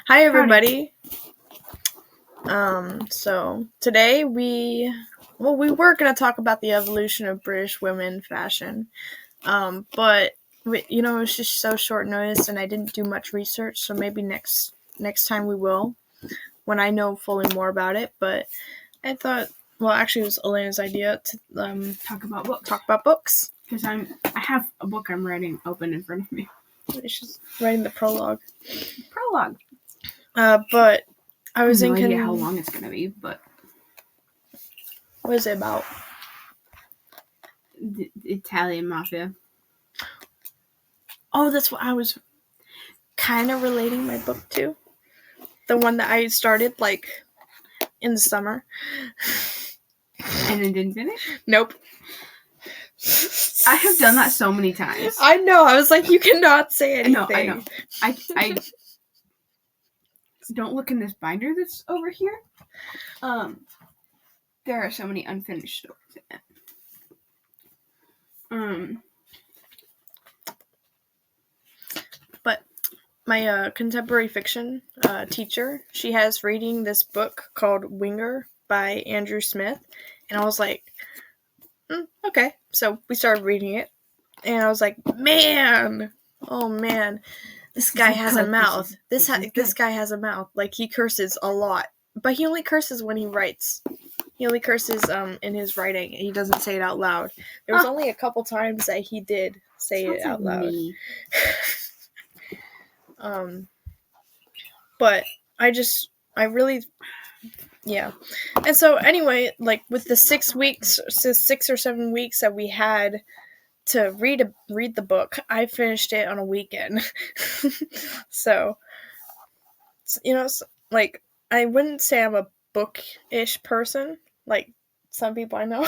Hi, everybody. So today we were going to talk about the evolution of British women fashion. But it was just so short notice and I didn't do much research, so maybe next time we will, when I know fully more about it. But I thought, well, actually it was Elena's idea to talk about books. Because I have a book I'm writing open in front of me. She's writing the prologue. But I was no idea how long it's gonna be, but what is it about? The Italian mafia. Oh, that's what I was kind of relating my book to. The one that I started in the summer. And then didn't finish? Nope. I have done that so many times. I know. I was like, you cannot say anything. I know. I don't look in this binder that's over here. There are so many unfinished stories in it. But my contemporary fiction teacher, she has reading this book called Winger by Andrew Smith, and I was like, okay. So we started reading it, and I was like, man, oh man, this guy has a mouth. This guy has a mouth. Like, he curses a lot, but he only curses when he writes. He only curses in his writing. He doesn't say it out loud. There was only a couple times that he did say it out loud. But I really, yeah. And so anyway, with the 6 or 7 weeks that we had to read the book, I finished it on a weekend. So, I wouldn't say I'm a book-ish person, like some people I know,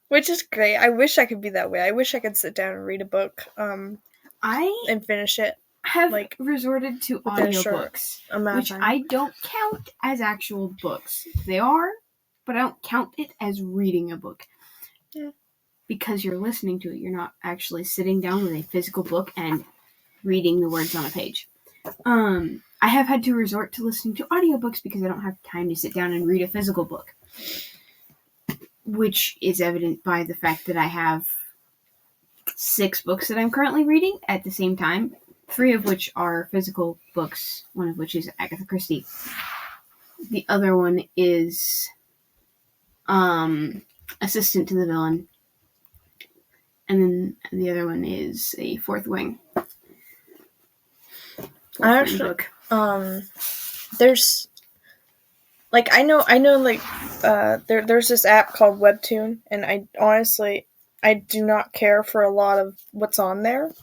which is great. I wish I could be that way. I wish I could sit down and read a book, and finish it. Have resorted to audiobooks, which I don't count as actual books. They are, but I don't count it as reading a book. Yeah. Because you're listening to it. You're not actually sitting down with a physical book and reading the words on a page. I have had to resort to listening to audiobooks because I don't have time to sit down and read a physical book. Which is evident by the fact that I have 6 books that I'm currently reading at the same time. 3 of which are physical books, one of which is Agatha Christie. The other one is Assistant to the Villain. And then the other one is a Fourth Wing. Book. There's I know there's this app called Webtoon, and I honestly do not care for a lot of what's on there.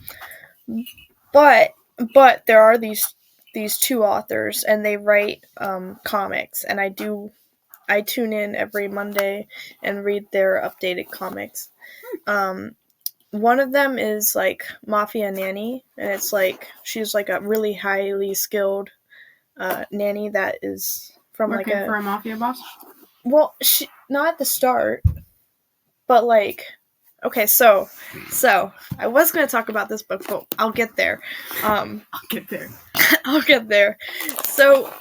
But there are these 2 authors, and they write comics, and I tune in every Monday and read their updated comics. One of them is Mafia Nanny, and it's she's a really highly skilled nanny that is from working for a mafia boss. Well, she not at the start, but okay, so I was going to talk about this book, but I'll get there. I'll get there. So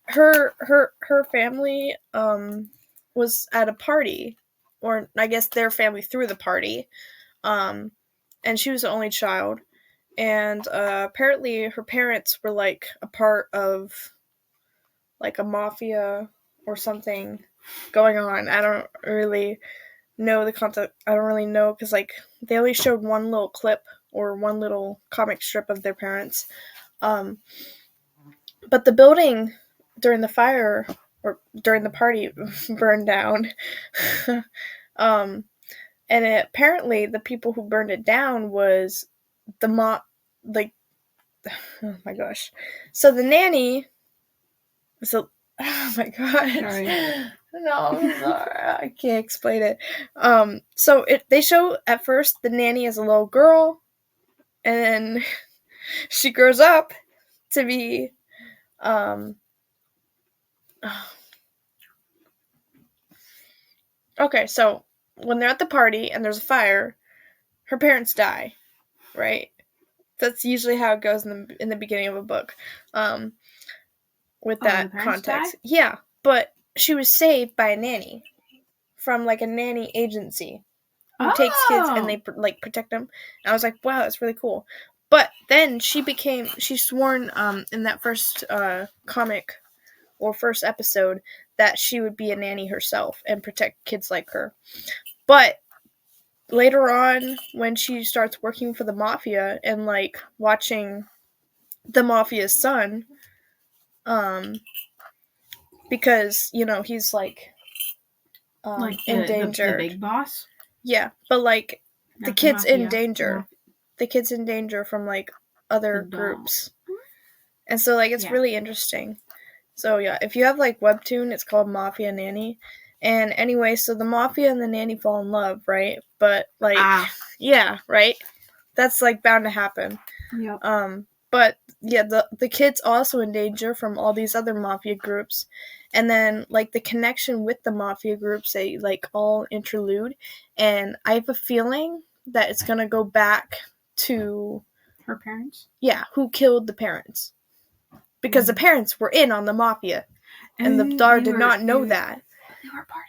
her family was at a party, or I guess their family threw the party, and she was the only child, and apparently her parents were a part of a mafia or something going on. I don't really know the concept. I don't really know, because they only showed one little clip or one little comic strip of their parents. But the building during the fire or during the party burned down. And apparently the people who burned it down was oh my gosh. So the nanny oh my gosh. Sorry. No, I'm sorry. I can't explain it. So they show at first the nanny as a little girl, and then she grows up to be okay, so when they're at the party and there's a fire, her parents die, right? That's usually how it goes in the beginning of a book. With that context. Die? Yeah, but she was saved by a nanny from like a nanny agency who takes kids and they like protect them. And I was like, wow, that's really cool. But then she's sworn in that first comic or first episode that she would be a nanny herself and protect kids like her. But later on, when she starts working for the mafia and like watching the mafia's son, because he's like endangered. The big boss. Yeah, but like the kid's in danger. The kid's in danger from like other groups, and so like it's really interesting. So yeah, if you have like Webtoon, it's called Mafia Nanny. And anyway, so the mafia and the nanny fall in love, right? But like, yeah, right. That's like bound to happen. Yeah. But yeah, the kid's also in danger from all these other mafia groups. And then like the connection with the mafia groups, they like all interlude. And I have a feeling that it's gonna go back to her parents. Yeah, who killed the parents? Because the parents were in on the mafia, and the daughter did not know that. They were part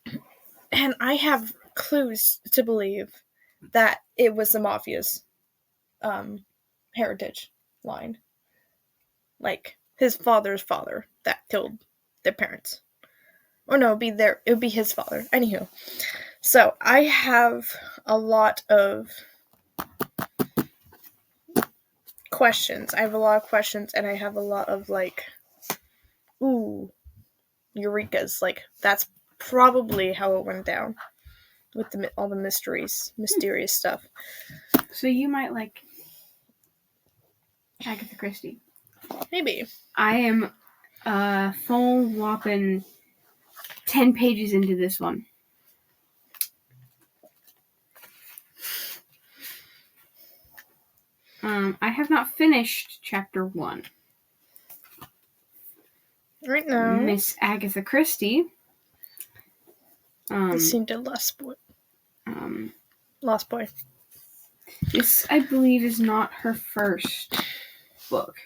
of the mafia. And I have clues to believe that it was the mafia's heritage line. Like his father's father that killed their parents. Or no, it would be his father. Anywho. So I have a lot of questions. I have a lot of questions, and I have a lot of like, ooh, eureka's. Like, that's probably how it went down with all the mysterious stuff. So you might like Agatha Christie. Maybe. I am full whopping 10 pages into this one. I have not finished chapter 1. Right now. Miss Agatha Christie. This seemed to Lost Boy. Lost Boy. This, I believe, is not her first book.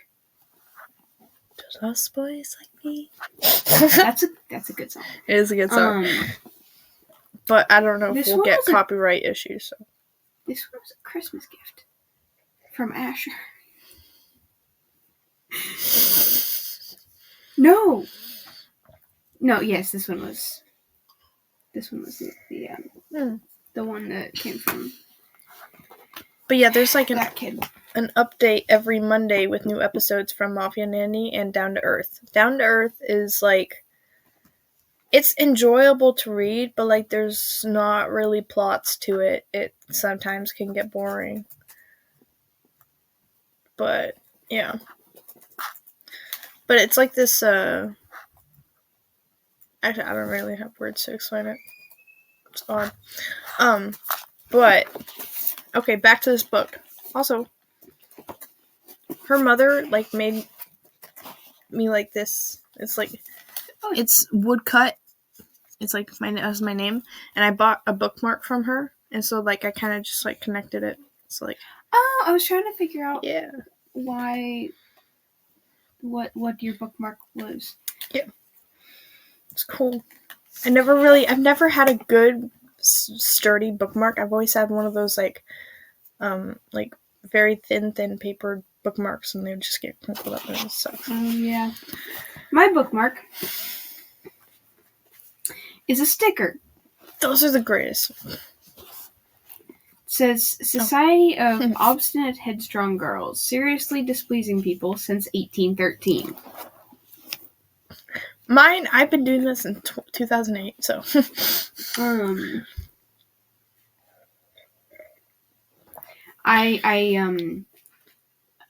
Do Lost Boys like me? That's a good song. It is a good song. But I don't know if we'll get copyright issues. So. This was a Christmas gift from Asher. No, yes, this one was the one that came from. But yeah, there's like that kid. An update every Monday with new episodes from Mafia Nanny and Down to Earth. Down to Earth is like, it's enjoyable to read, but like there's not really plots to it. It sometimes can get boring. But yeah. But it's like this, actually I don't really have words to explain it. It's odd. But, okay, back to this book. Also, her mother, like, made me like this. It's like, it's woodcut. It's like, that's my name. And I bought a bookmark from her. And so, like, I kind of just, like, connected it. It's like... Oh, I was trying to figure out... Yeah. Why... What your bookmark was. Yeah. It's cool. I've never had a good, sturdy bookmark. I've always had one of those, like very thin paper bookmarks, and they would just get crumpled up and stuff. Oh, yeah. My bookmark is a sticker. Those are the greatest. It says, Society of Obstinate Headstrong Girls, seriously displeasing people since 1813. Mine, I've been doing this in 2008, so.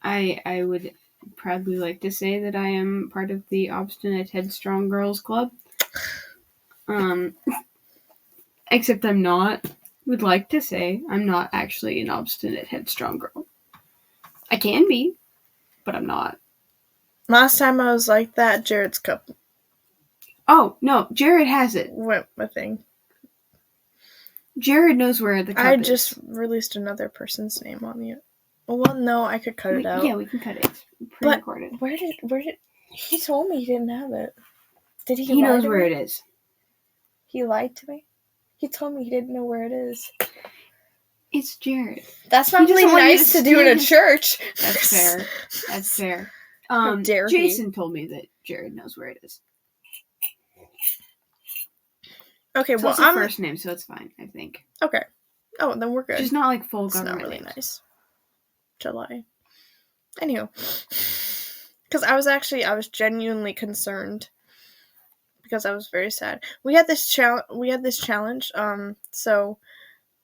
I would proudly like to say that I am part of the Obstinate Headstrong Girls Club. Except I'm not. Would like to say I'm not actually an obstinate headstrong girl. I can be, but I'm not. Last time I was like that, Jared's cup. Oh, no, Jared has it. What thing? Jared knows where the cup is. I just released another person's name on it. Well, no, I could cut it out. Yeah, we can cut it. It's pre-recorded. But where did he told me he didn't have it? Did he? He knows where it is. He lied to me. He told me he didn't know where it is. It's Jared. That's not really nice to do in a church. That's fair. That's fair. How dare Jason told me that Jared knows where it is. Okay, so well, it's a first name, so it's fine, I think. Okay. Oh, then we're good. Just not like full government. It's not really names. Nice. July. Anywho, because I was genuinely concerned because I was very sad. We had this challenge. So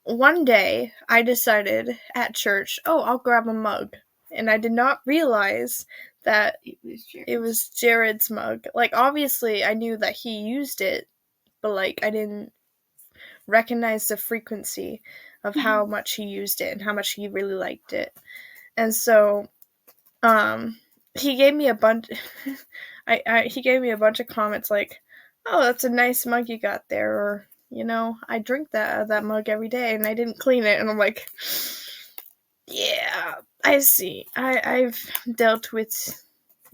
one day I decided at church, I'll grab a mug, and I did not realize that it was Jared's mug. Like, obviously, I knew that he used it, but like I didn't recognize the frequency of how much he used it and how much he really liked it. And so he gave me a bunch he gave me a bunch of comments like, "Oh, that's a nice mug you got there," or, "I drink that mug every day and I didn't clean it." And I'm like, yeah, I see. I've dealt with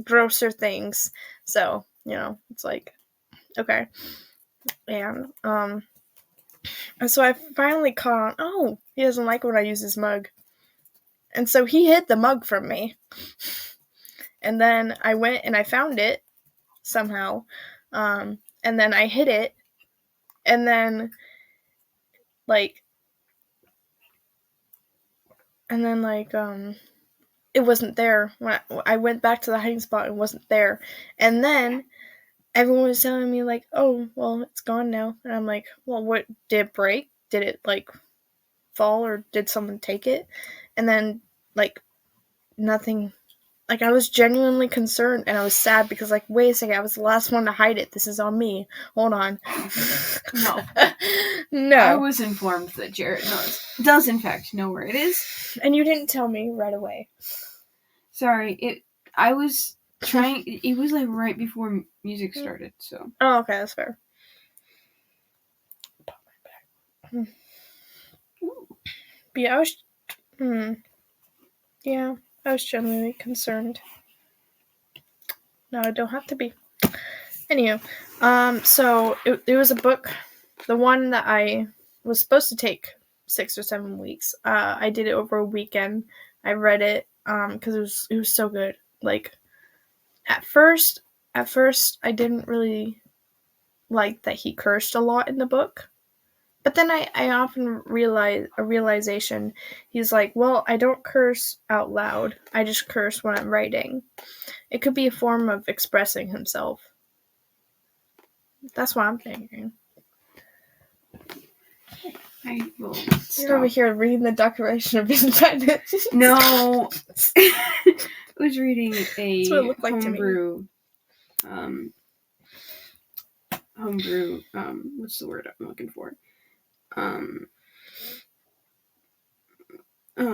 grosser things. So, it's like, okay. And so I finally caught on, he doesn't like when I use his mug. And so he hid the mug from me. And then I went and I found it somehow. And then I hid it. And then, it wasn't there. When I went back to the hiding spot, it wasn't there. And then everyone was telling me, like, "Oh, well, it's gone now." And I'm like, "Well, what, did it break? Did it, fall, or did someone take it?" And then, nothing. I was genuinely concerned, and I was sad because, wait a second, I was the last one to hide it. This is on me. Hold on. No. No. I was informed that Jared does in fact know where it is. And you didn't tell me right away. Sorry, I was trying, it was right before music started, so. Oh, okay, that's fair. Pop my back. But yeah, I was genuinely concerned. No, I don't have to be. Anywho, so it was a book, the one that I was supposed to take 6 or 7 weeks. I did it over a weekend. I read it because it was so good. At first I didn't really like that he cursed a lot in the book. But then I often realize a realization. He's like, well, I don't curse out loud. I just curse when I'm writing. It could be a form of expressing himself. That's what I'm thinking. You're over here reading the Declaration of Independence. No. I was reading a homebrew. What's the word I'm looking for? What's the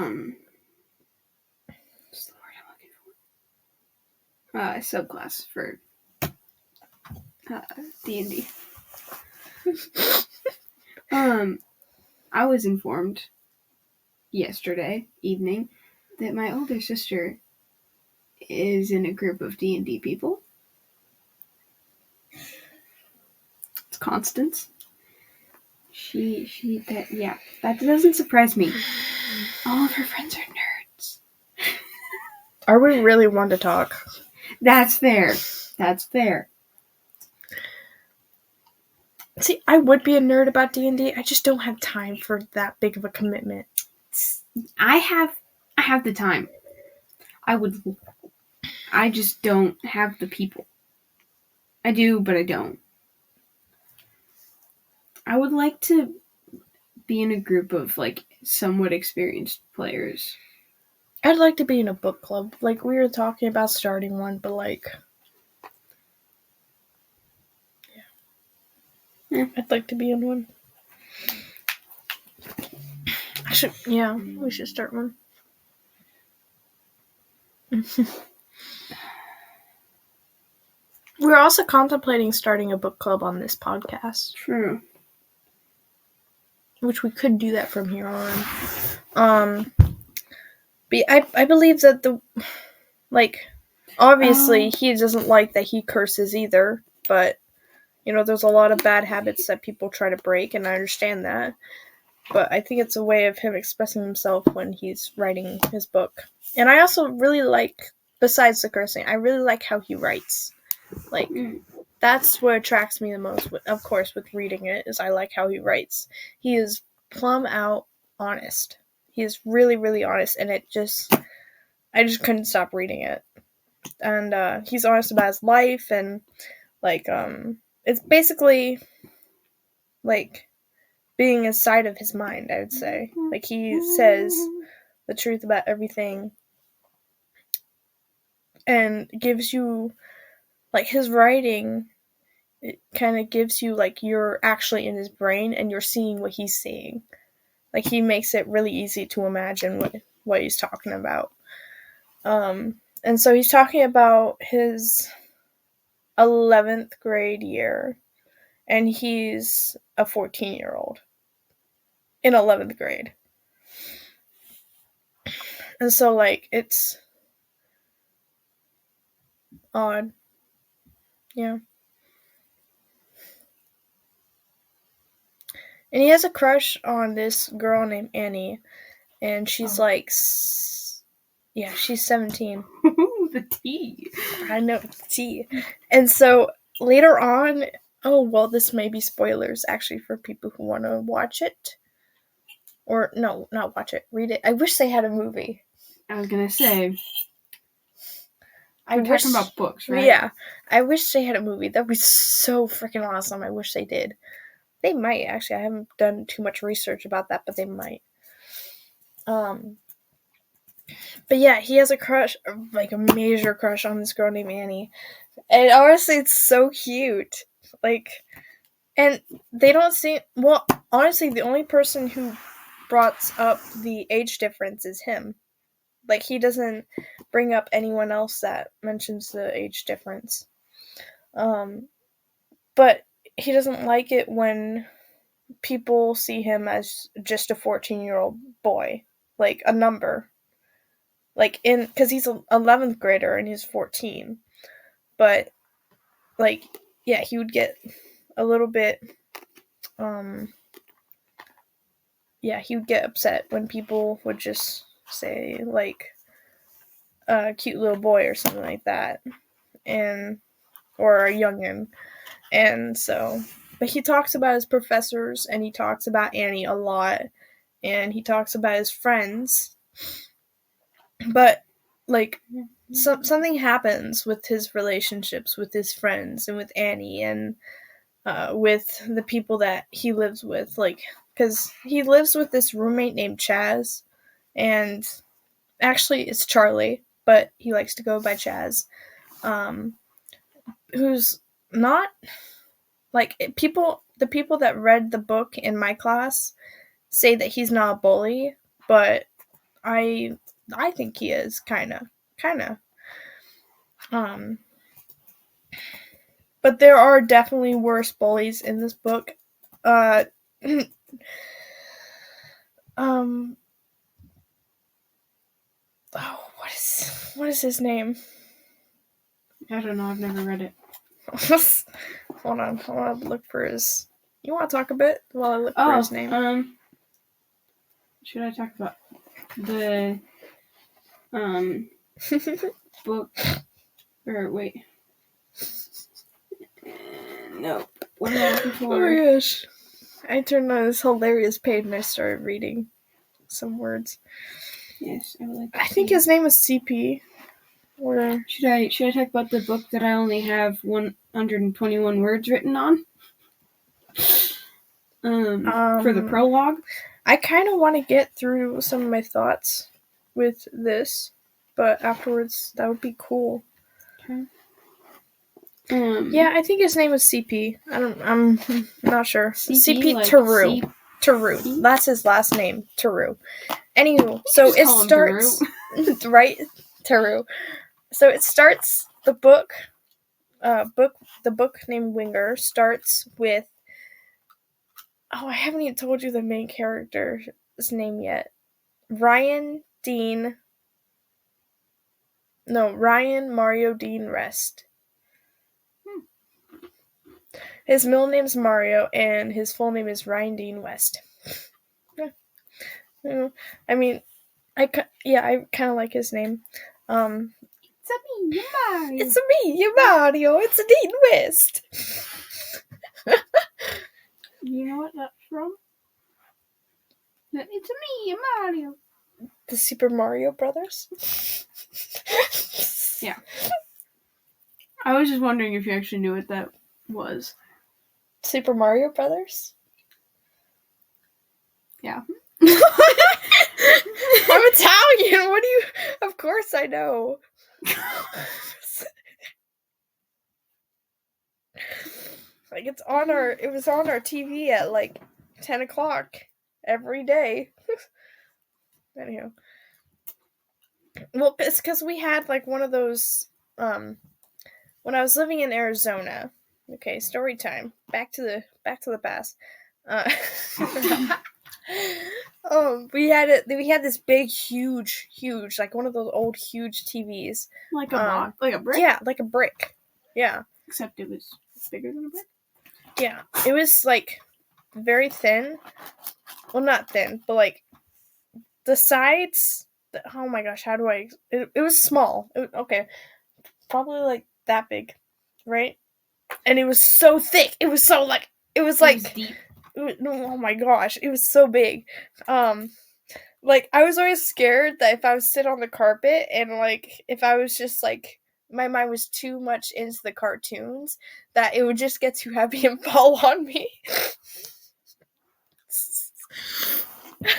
word I'm looking for? Subclass for D&D. I was informed yesterday evening that my older sister is in a group of D&D people. It's Constance. That doesn't surprise me. All of her friends are nerds. Are we really one to talk? That's fair. See, I would be a nerd about D&D. I just don't have time for that big of a commitment. I have the time. I just don't have the people. I do, but I don't. I would like to be in a group of, somewhat experienced players. I'd like to be in a book club. We were talking about starting one, but, yeah. I'd like to be in one. We should start one. We're also contemplating starting a book club on this podcast. True. Which we could do that from here on. But But I believe that obviously he doesn't like that he curses either, but there's a lot of bad habits that people try to break, and I understand that. But I think it's a way of him expressing himself when he's writing his book. And I also really like, besides the cursing, I really like how he writes. That's what attracts me the most, of course, with reading it, is I like how he writes. He is plumb out honest. He is really, really honest, and I just couldn't stop reading it. And he's honest about his life, and it's basically being inside of his mind, I would say. He says the truth about everything, and gives you his writing. It kind of gives you you're actually in his brain and you're seeing what he's seeing. He makes it really easy to imagine what he's talking about. And so he's talking about his 11th grade year, and he's a 14-year-old in 11th grade. And so it's odd. Yeah. And he has a crush on this girl named Annie, and she's she's 17. The tea. I know, the tea. And so later on, this may be spoilers actually for people who want to watch it. Or no, not watch it, read it. I wish they had a movie. I was gonna say. We're talking about books, right? Yeah. I wish they had a movie. That would be so freaking awesome. I wish they did. They might, actually. I haven't done too much research about that, but they might. But yeah, he has a crush, a major crush on this girl named Annie. And honestly, it's so cute. And they don't seem... Well, honestly, the only person who brought up the age difference is him. He doesn't bring up anyone else that mentions the age difference. But he doesn't like it when people see him as just a 14-year-old boy. A number. Because he's an 11th grader and he's 14. But, he would get a little bit... he would get upset when people would just say, a cute little boy or something like that. Or a youngin'. And so... But he talks about his professors, and he talks about Annie a lot. And he talks about his friends. But, something happens with his relationships with his friends and with Annie and with the people that he lives with. Because he lives with this roommate named Chaz. And actually, it's Charlie, but he likes to go by Chaz. Who's not... the people that read the book in my class say that he's not a bully, but I think he is, kind of. But there are definitely worse bullies in this book. What is his name? I don't know. I've never read it. Hold on. I want to look for his... You want to talk a bit while I look for his name? Should I talk about the book? Or wait. No. What am I looking for? Oh my gosh. I turned on this hilarious page and I started reading some words. Yes, I would like to I think his name was CP. Or should I talk about the book that I only have 121 words written on? For the prologue? I kind of want to get through some of my thoughts with this, but afterwards that would be cool. Okay. Yeah, I think his name was CP. I'm not sure. CP Taru. Taru. That's his last name, Taru. Anywho, so it starts right, Taru. So it starts the book named Winger starts with... I haven't even told you the main character's name yet. Ryan Dean No, Ryan Mario Dean Rest. His middle name's Mario, and his full name is Ryan Dean West. Yeah. I mean, I kind of like his name. It's a me, Mario. It's me, you Mario. It's a Dean West. You know what that's from? It's a me, Mario. The Super Mario Brothers. Yeah. I was just wondering if you actually knew what that was. Super Mario Brothers? Yeah. I'm Italian. What do you? Of course I know. Like it was on our TV at like 10 o'clock every day. Anyhow. Well, it's because we had like one of those, when I was living in Arizona. Okay, story time. Back to the past. We had this big, huge, like one of those old, huge TVs. Like a block? Like a brick? Yeah, like a brick. Yeah. Except it was bigger than a brick? Yeah. It was like very thin. Well, not thin, but like the sides. Oh my gosh, how do I? It was small. Okay, probably like that big, right? And it was so thick. It was so like it was deep. Oh my gosh, it was so big. Like I was always scared that if I was sit on the carpet and like if I was just like my mind was too much into the cartoons that it would just get too heavy and fall on me.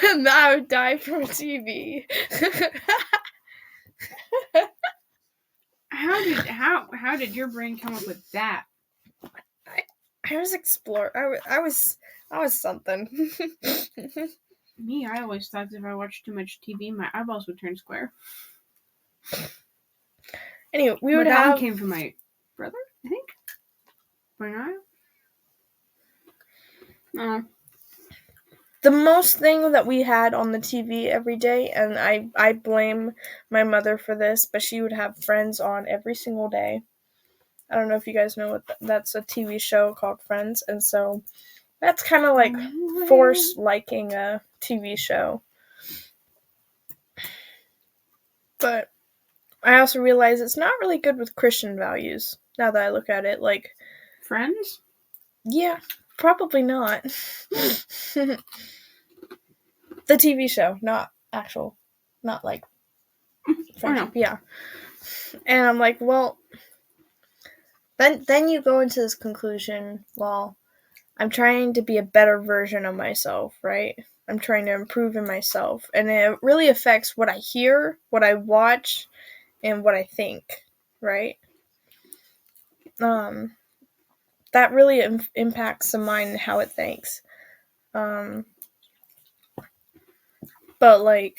And I would die from a TV. How did your brain come up with that? I was exploring. I was something. Me, I always thought if I watched too much TV, my eyeballs would turn square. Anyway, that one came from my brother, I think. The most thing that we had on the TV every day, and I blame my mother for this, but she would have Friends on every single day. I don't know if you guys know what that's a TV show called Friends, and so that's kind of like forced liking a TV show. But I also realize it's not really good with Christian values, now that I look at it. Like, Friends? Yeah, probably not. The TV show, not like friendship. Yeah. And I'm like, well, then you go into this conclusion, well, I'm trying to be a better version of myself, right? I'm trying to improve in myself. And it really affects what I hear, what I watch, and what I think, right? That really impacts the mind and how it thinks. But like,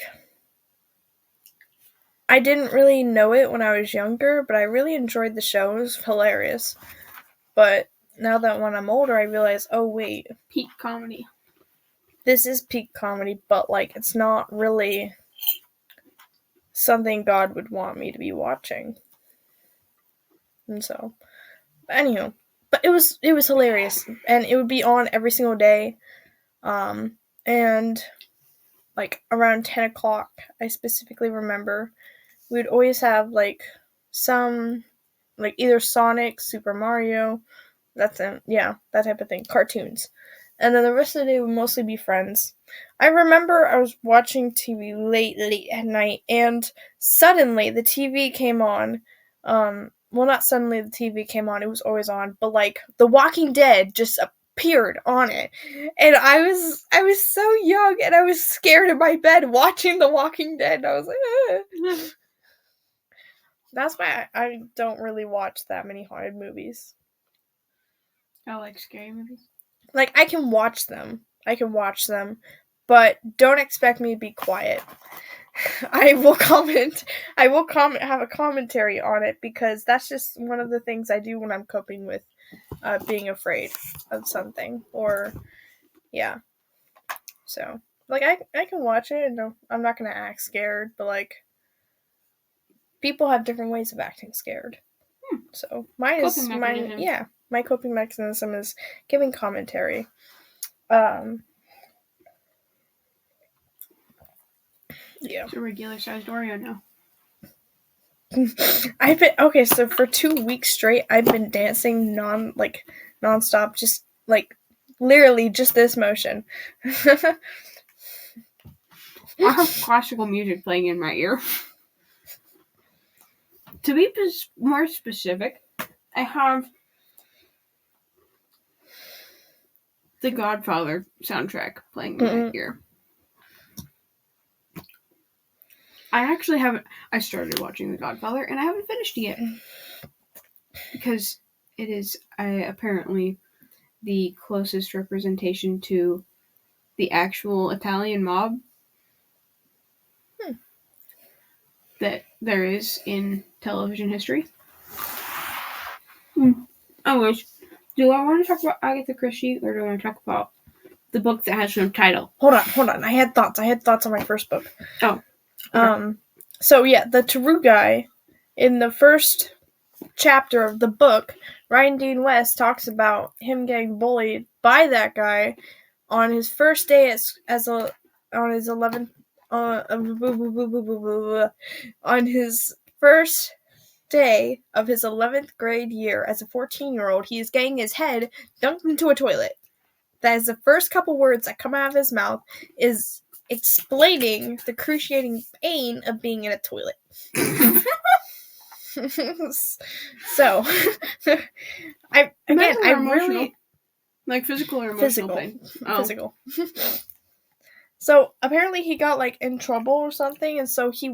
I didn't really know it when I was younger, but I really enjoyed the show. It was hilarious. But now that when I'm older, I realize, oh wait, peak comedy. This is peak comedy, but like it's not really something God would want me to be watching. And so, anywho, but it was hilarious, and it would be on every single day. And like around 10 o'clock, I specifically remember we would always have like some, like either Sonic, Super Mario, that type of thing, cartoons. And then the rest of the day would mostly be Friends. I remember I was watching TV late at night, and suddenly the TV came on. Well, not suddenly the TV came on, it was always on, but like The Walking Dead just appeared on it. And I was so young, and I was scared in my bed watching The Walking Dead. And I was like, That's why I don't really watch that many haunted movies. I like scary movies. Like, I can watch them, but don't expect me to be quiet. I will comment, have a commentary on it, because that's just one of the things I do when I'm coping with being afraid of something, or, yeah. So, like, I can watch it, and I'm not gonna act scared, but, like, people have different ways of acting scared. So my coping mechanism is giving commentary. Yeah. It's a regular sized Oreo now. So for 2 weeks straight, I've been dancing nonstop, just literally just this motion. I have classical music playing in my ear. To be more specific, I have the Godfather soundtrack playing in my ear. I actually haven't. I started watching The Godfather and I haven't finished it yet because it is apparently the closest representation to the actual Italian mob that there is in television history. Anyways, do I want to talk about Agatha Christie or do I want to talk about the book that has no title? Hold on. I had thoughts on my first book. Oh. Okay. So yeah, the Tarot guy, in the first chapter of the book, Ryan Dean West talks about him getting bullied by that guy on his first day on his 11th on his first day of his 11th grade year as a 14-year-old. He is getting his head dunked into a toilet. That is the first couple words that come out of his mouth, is explaining the excruciating pain of being in a toilet. So, I really like physical or emotional pain. Physical. So apparently he got in trouble or something, and so he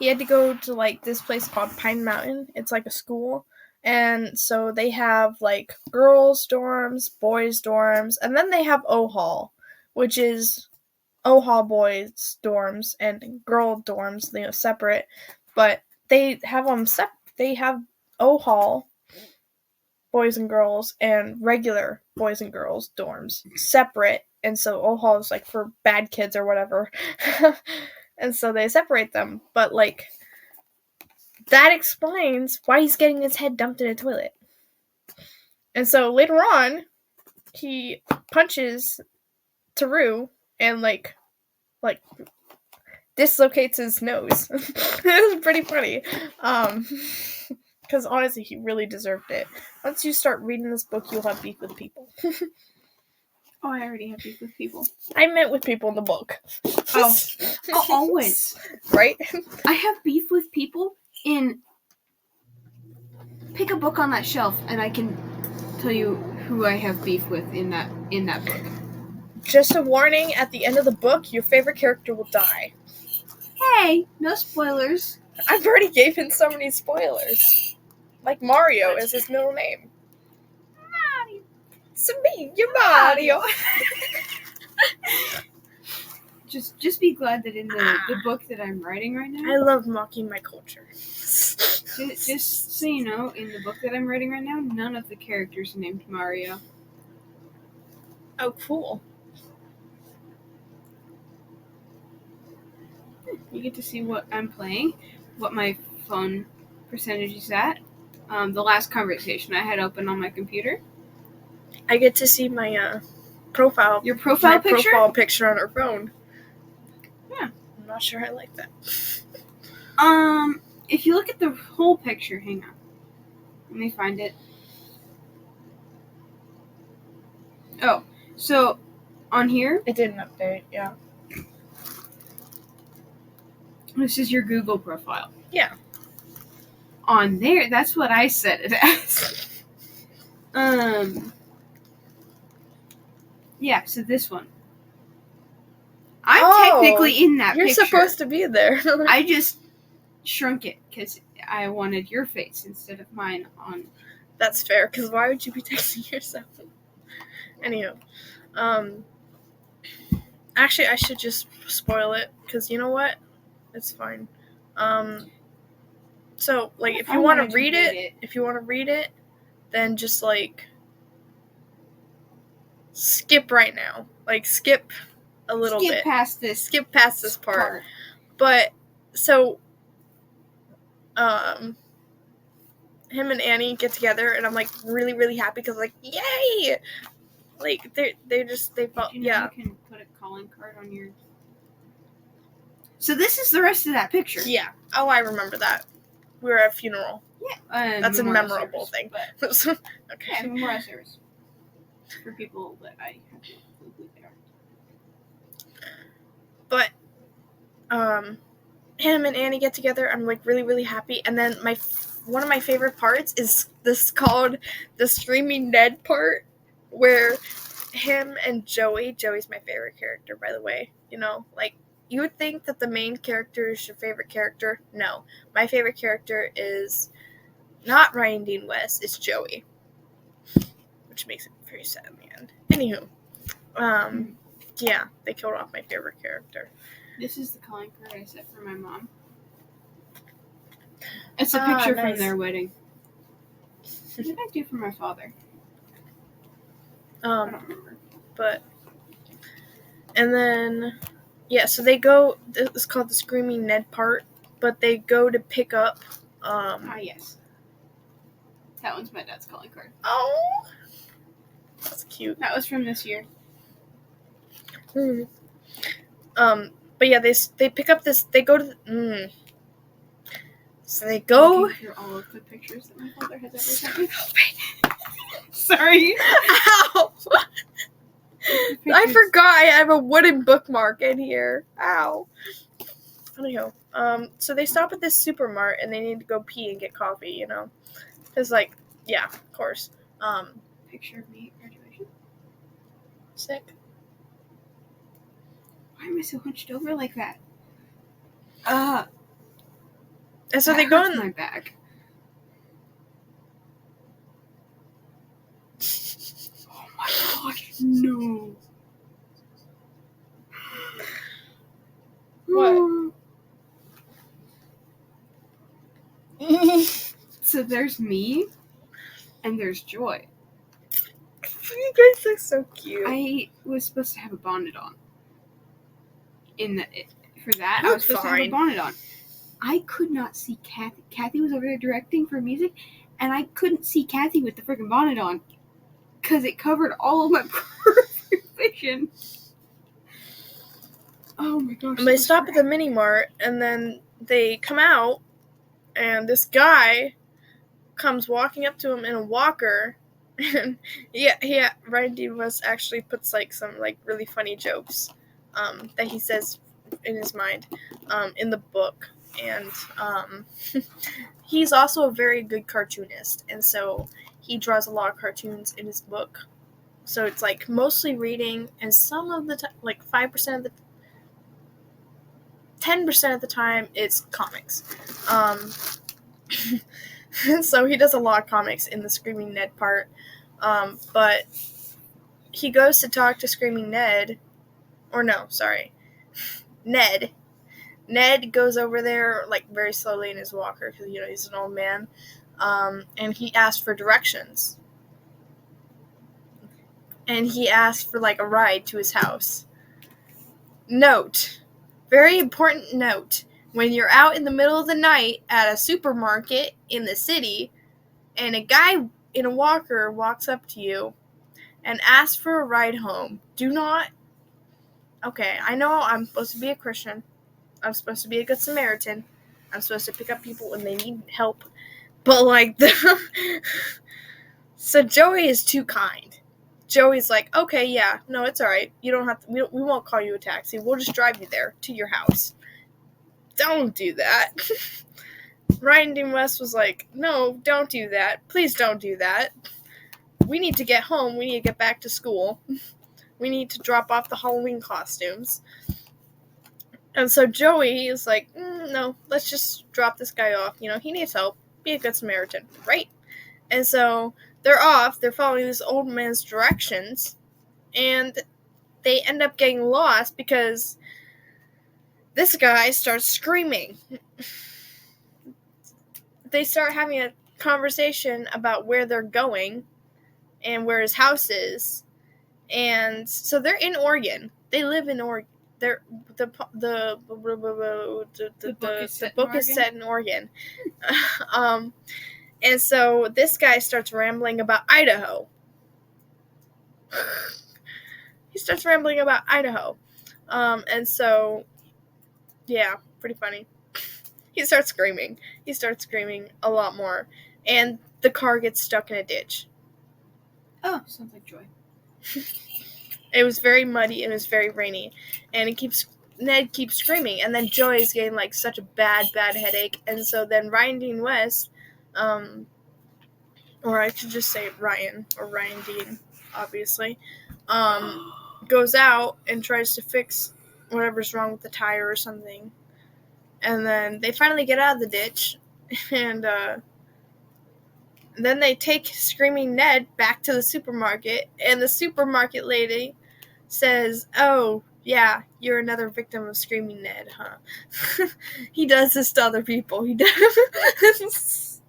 had to go to this place called Pine Mountain. It's like a school. And so they have girls' dorms, boys' dorms, and then they have O-Hall, which is O-Hall boys' dorms and girl dorms, separate. But they have them they have O-Hall boys and girls and regular boys and girls dorms separate. And so O-Hall is for bad kids or whatever. And so they separate them. But that explains why he's getting his head dumped in a toilet. And so later on, he punches Taru and dislocates his nose. It was pretty funny. Because honestly, he really deserved it. Once you start reading this book, you'll have beef with people. Oh, I already have beef with people. I meant with people in the book. Oh, always. Right? I have beef with people in... Pick a book on that shelf, and I can tell you who I have beef with in that book. Just a warning, at the end of the book, your favorite character will die. Hey, no spoilers. I've already given so many spoilers. Mario is his middle name. Mario. It's me, you're Mario. Just be glad that in the book that I'm writing right now... I love mocking my culture. Just so you know, in the book that I'm writing right now, none of the characters are named Mario. Oh, cool. You get to see what I'm playing, what my phone percentage is at. The last conversation I had open on my computer. I get to see my profile. Your profile picture? My profile picture on her phone. Yeah. I'm not sure I like that. If you look at the whole picture, hang on. Let me find it. Oh, so on here... It didn't update, yeah. This is your Google profile. Yeah. On there, that's what I set it as. Yeah, so this one. I'm technically in that picture. You're supposed to be there. I just shrunk it because I wanted your face instead of mine on. That's fair, because why would you be texting yourself? Anyhow. Actually, I should just spoil it, because you know what? It's fine. So, if you want to read it, then just, skip right now. Skip a little bit. Skip past this part. But, so, him and Annie get together, and I'm like really, really happy because like, yay! Like they felt, Did you know yeah. you can put a calling card on your. So this is the rest of that picture. Yeah. Oh, I remember that. We were at a funeral. Yeah. That's a memorial memorable service, thing. But, Okay. yeah, memorial service. For people that I have no clue who they are. But him and Annie get together. I'm like really, really happy. And then one of my favorite parts is this called the Screaming Ned part, where him and Joey's my favorite character, by the way. You know, like you would think that the main character is your favorite character. No, my favorite character is not Ryan Dean West. It's Joey, which makes it very sad in the end. Anywho, yeah, they killed off my favorite character. This is the calling card I set for my mom. It's a picture nice. from their wedding. What did I do for my father? I don't remember. But, and then, yeah, so they go, it's called the Screaming Ned part, but they go to pick up, yes. That one's my dad's calling card. Oh! That's cute. That was from this year. But yeah, they pick up this, they go to, so they go... Looking through all of the pictures that my father has ever sent me. Sorry. Ow! I forgot I have a wooden bookmark in here. Ow. Anyhow, so they stop at this supermart and they need to go pee and get coffee, you know? Because, like, yeah, of course. Picture of me at graduation. Sick. Why am I so hunched over like that? And so they go in my back. Oh my gosh, no. What? So there's me, and there's Joy. You guys look so cute. I was supposed to have a bonnet on. For that, You I look was supposed to fine. have a bonnet on. I could not see Kathy. Kathy was over there directing for music, and I couldn't see Kathy with the freaking bonnet on because it covered all of my peripheral vision. Oh my gosh. And they stop at the mini mart, and then they come out, and this guy comes walking up to him in a walker. And yeah, Ryan Dean West actually puts like some like really funny jokes that he says in his mind in the book. And he's also a very good cartoonist, and so he draws a lot of cartoons in his book. So it's like mostly reading, and some of the time, like 5% of the 10% of the time it's comics. So he does a lot of comics in the Screaming Ned part. But he goes to talk to Screaming Ned. Or no, sorry. Ned. Ned goes over there like very slowly in his walker because, you know, he's an old man. And he asks for directions. And he asks for like a ride to his house. Note. Very important note. When you're out in the middle of the night at a supermarket in the city and a guy in a walker walks up to you and asks for a ride home, do not... Okay, I know I'm supposed to be a Christian. I'm supposed to be a good Samaritan. I'm supposed to pick up people when they need help. But, like, So Joey is too kind. Joey's like, okay, yeah, no, it's alright. You don't have to... We won't call you a taxi. We'll just drive you there to your house. Don't do that. Ryan Dean West was like, no, don't do that. Please don't do that. We need to get home. We need to get back to school. We need to drop off the Halloween costumes. And so Joey is like, no, let's just drop this guy off. You know, he needs help. Be a good Samaritan, right? And so they're off. They're following this old man's directions. And they end up getting lost because this guy starts screaming. They start having a conversation about where they're going and where his house is. And so they're in Oregon. They live in Oregon. the book is set in Oregon. And so this guy starts rambling about Idaho. He starts rambling about Idaho. And so, yeah, pretty funny. He starts screaming. He starts screaming a lot more. And the car gets stuck in a ditch. Oh, sounds like Joy. It was very muddy and it was very rainy. And Ned keeps screaming. And then Joy is getting like such a bad headache. And so then Ryan Dean West, or I should just say Ryan, or Ryan Dean, obviously, goes out and tries to fix whatever's wrong with the tire or something. And then they finally get out of the ditch, and then they take Screaming Ned back to the supermarket, and the supermarket lady says, "Oh, yeah, you're another victim of Screaming Ned, huh? He does this to other people. He does."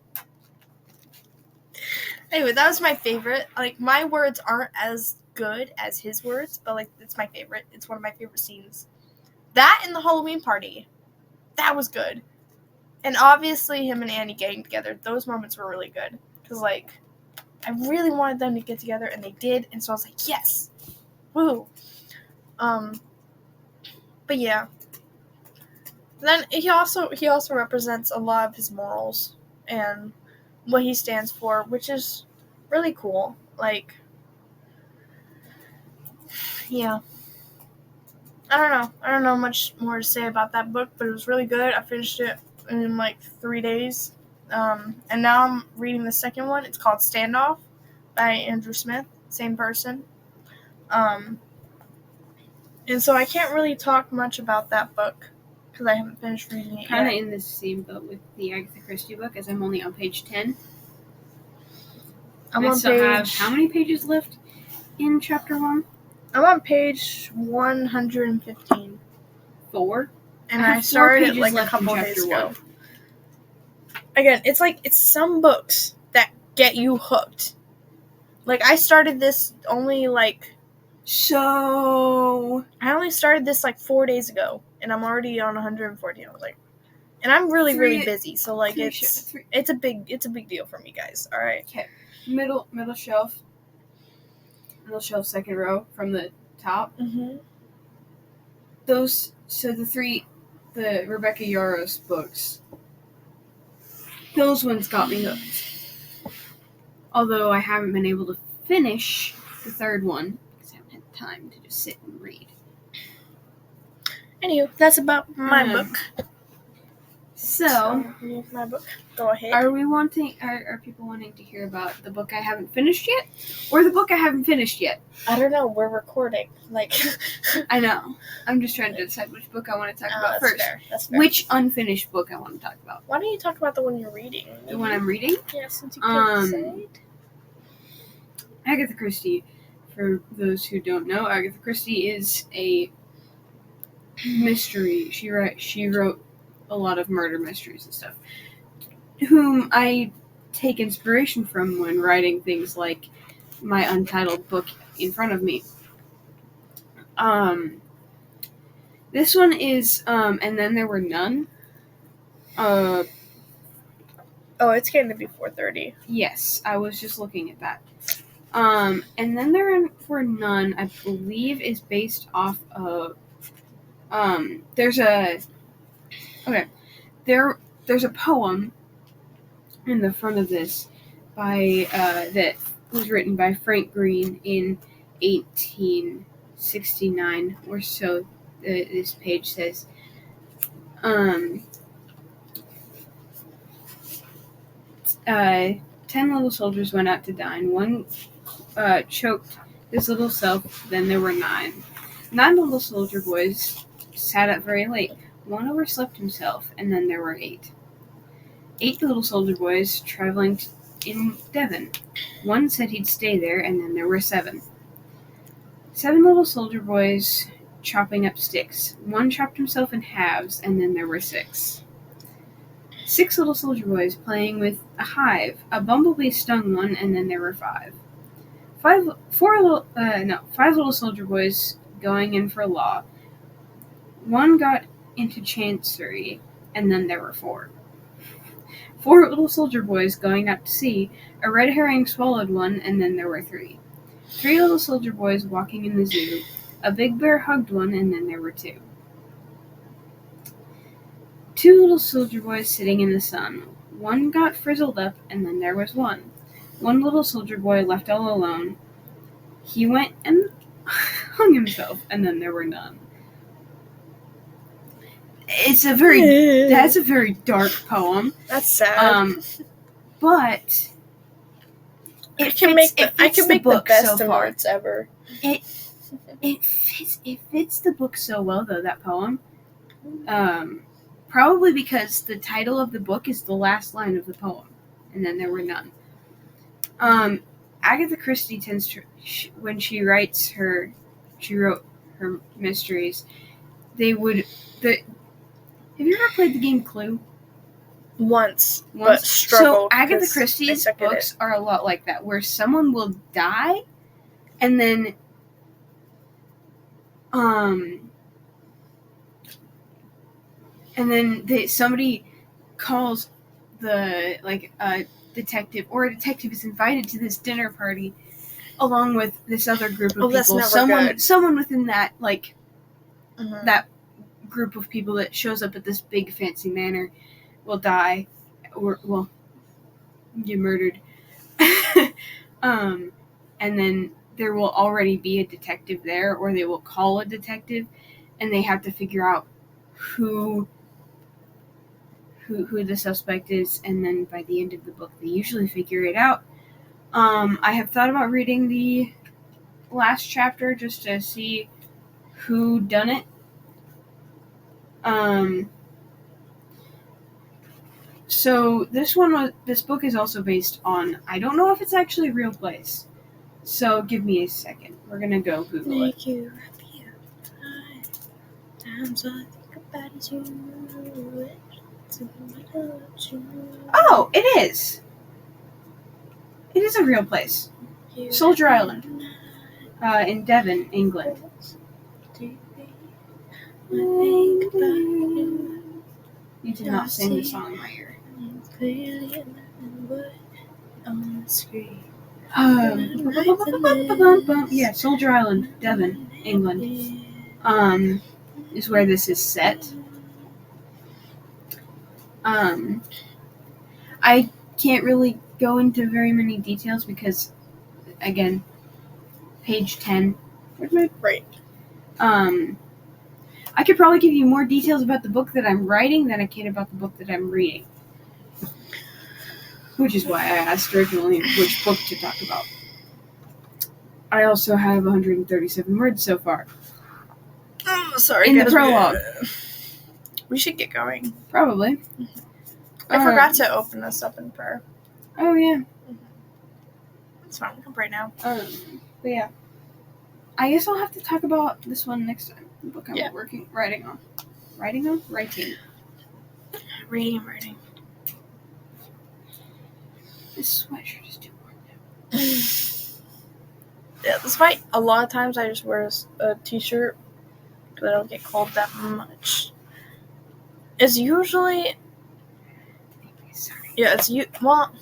Anyway, that was my favorite. Like, my words aren't as good as his words, but, like, it's my favorite. It's one of my favorite scenes. That and the Halloween party. That was good. And obviously him and Annie getting together. Those moments were really good. Because, like, I really wanted them to get together, and they did. And so I was like, yes! Woo! But yeah. Then he also represents a lot of his morals and what he stands for, which is really cool. Like, yeah. I don't know much more to say about that book, but it was really good. I finished it in like 3 days. And now I'm reading the second one. It's called Standoff by Andrew Smith. Same person. And so I can't really talk much about that book because I haven't finished reading it yet. Kind of in the same boat with the Agatha Christie book, as I'm only on page 10. I still have how many pages left in chapter 1? I'm on page 115. 4? And I started it like a couple days ago. Again, it's some books that get you hooked. Like, I started this only like... So... I only started this like 4 days ago, and I'm already on 114. I was like... And I'm really, really busy, so like it's a big deal for me, guys. All right. Okay. Middle shelf, second row from the top. Mm-hmm. The Rebecca Yarros books. Those ones got me hooked. Although I haven't been able to finish the third one because I haven't had time to just sit and read. Anywho, that's about my book. So my book. Go ahead. Are people wanting to hear about the book I haven't finished yet, or the book I haven't finished yet? I don't know. We're recording. Like, I know. I'm just trying to decide which book I want to talk about first. That's fair. Which unfinished book I want to talk about. Why don't you talk about the one you're reading? The one I'm reading? Yeah, since you can't say it. Agatha Christie. For those who don't know, Agatha Christie is a mystery. She wrote a lot of murder mysteries and stuff, whom I take inspiration from when writing things like my untitled book in front of me. This one is, And Then There Were None. Oh, it's getting to be 4:30. Yes, I was just looking at that. And Then There Were None, I believe, is based off of, there's a poem in the front of this by that was written by Frank Green in 1869 or so. This page says, 10 little soldiers went out to dine. One choked his little self, then there were 9. 9 little soldier boys sat up very late. One overslept himself, and then there were 8. 8 little soldier boys traveling in Devon. One said he'd stay there, and then there were 7. 7 little soldier boys chopping up sticks. One chopped himself in halves, and then there were 6. 6 little soldier boys playing with a hive. A bumblebee stung one, and then there were 5. 5 little soldier boys going in for law. One got into Chancery, and then there were 4. 4 little soldier boys going out to sea. A red herring swallowed one, and then there were 3. 3 little soldier boys walking in the zoo. A big bear hugged one, and then there were 2. 2 little soldier boys sitting in the sun. One got frizzled up, and then there was 1. 1 little soldier boy left all alone. He went and hung himself, and then there were none. That's a very dark poem. That's sad. But I can make the best of words ever. It fits the book so well, though, that poem. Probably because the title of the book is the last line of the poem, and then there were none. Agatha Christie tends to, when she wrote her mysteries, have you ever played the game Clue? Once, but struggled. So Agatha Christie's books are a lot like that, where someone will die, and then somebody calls a detective, or a detective is invited to this dinner party along with this other group of people. That's never good. Someone within that that group of people that shows up at this big fancy manor will die, or get murdered. And then there will already be a detective there, or they will call a detective, and they have to figure out who the suspect is, and then by the end of the book they usually figure it out. I have thought about reading the last chapter just to see who done it. So this book is also based on, I don't know if it's actually a real place. So give me a second. We're gonna go Google it. Oh, it is. It is a real place. Soldier Island, in Devon, England. You did not sing the song in my ear. Yeah, Soldier Island, Devon, England, is where this is set. I can't really go into very many details because, again, page 10. Right. I could probably give you more details about the book that I'm writing than I can about the book that I'm reading. Which is why I asked originally which book to talk about. I also have 137 words so far. Oh, sorry. In the prologue. We should get going. Probably. I forgot to open this up in prayer. Oh, yeah. That's fine. We can pray now. But yeah. I guess I'll have to talk about this one next time. The book I'm writing on. Writing? Writing. This sweatshirt is too warm now. Yeah, that's why a lot of times I just wear a t-shirt because I don't get cold that much. It's usually... Yeah, well,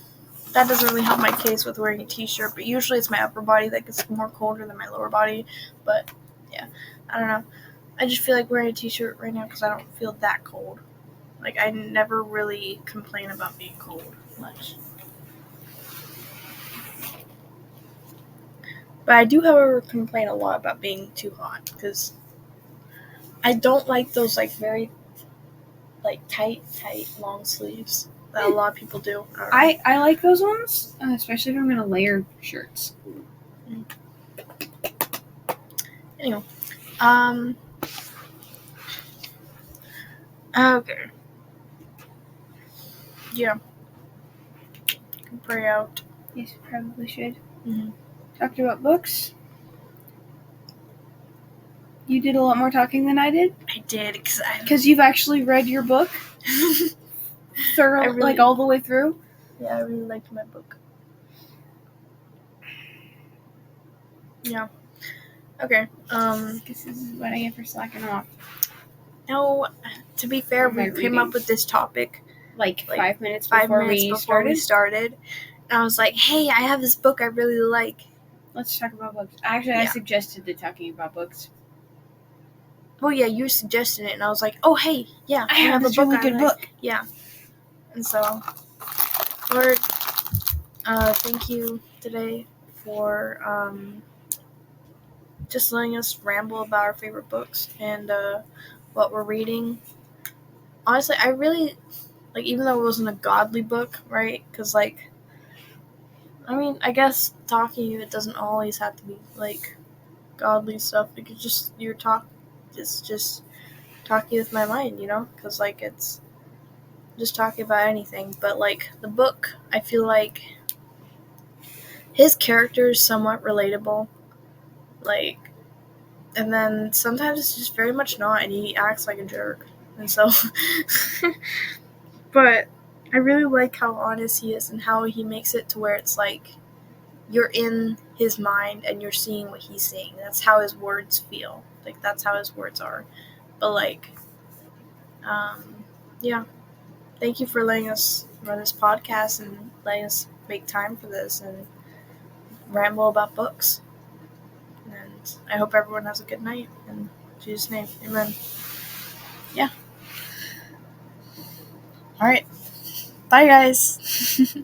that doesn't really help my case with wearing a t-shirt, but usually it's my upper body that gets more colder than my lower body. But, yeah, I don't know. I just feel like wearing a t-shirt right now because I don't feel that cold. Like, I never really complain about being cold much. But I do, however, complain a lot about being too hot because I don't like those, very, tight, long sleeves that a lot of people do. I like those ones, especially if I'm going to layer shirts. Anyway, okay. Yeah. Can pray out. Yes, probably should. Mm-hmm. Talked about books. You did a lot more talking than I did? I did, because you've actually read your book thoroughly, all the way through? Yeah, I really liked my book. Yeah. Okay. This is what I get for slacking off. No, to be fair, Am I we came reading? up with this topic Like 5 minutes 5 before minutes we before we started. started. And I was like, hey, I have this book I really like. Let's talk about books. Actually, I Yeah. suggested the talking about books. Well, yeah, you suggested it, and I was like, oh, hey, yeah, I have this a book really I good like. book. Yeah. And so, Lord, thank you today for just letting us ramble about our favorite books and what we're reading. Honestly, I really, like, even though it wasn't a godly book, right? Because, like, I mean, I guess talking to you, it doesn't always have to be, like, godly stuff. It could just, just talking with my mind, you know? Because, like, it's just talking about anything. But, like, the book, I feel like his character is somewhat relatable. Like, and then sometimes it's just very much not, and he acts like a jerk. And so, but I really like how honest he is and how he makes it to where it's like you're in his mind and you're seeing what he's seeing. That's how his words feel. Like, that's how his words are. But, like, yeah. Thank you for letting us run this podcast and letting us make time for this and ramble about books. And I hope everyone has a good night. In Jesus' name, amen. Yeah. All right. Bye, guys.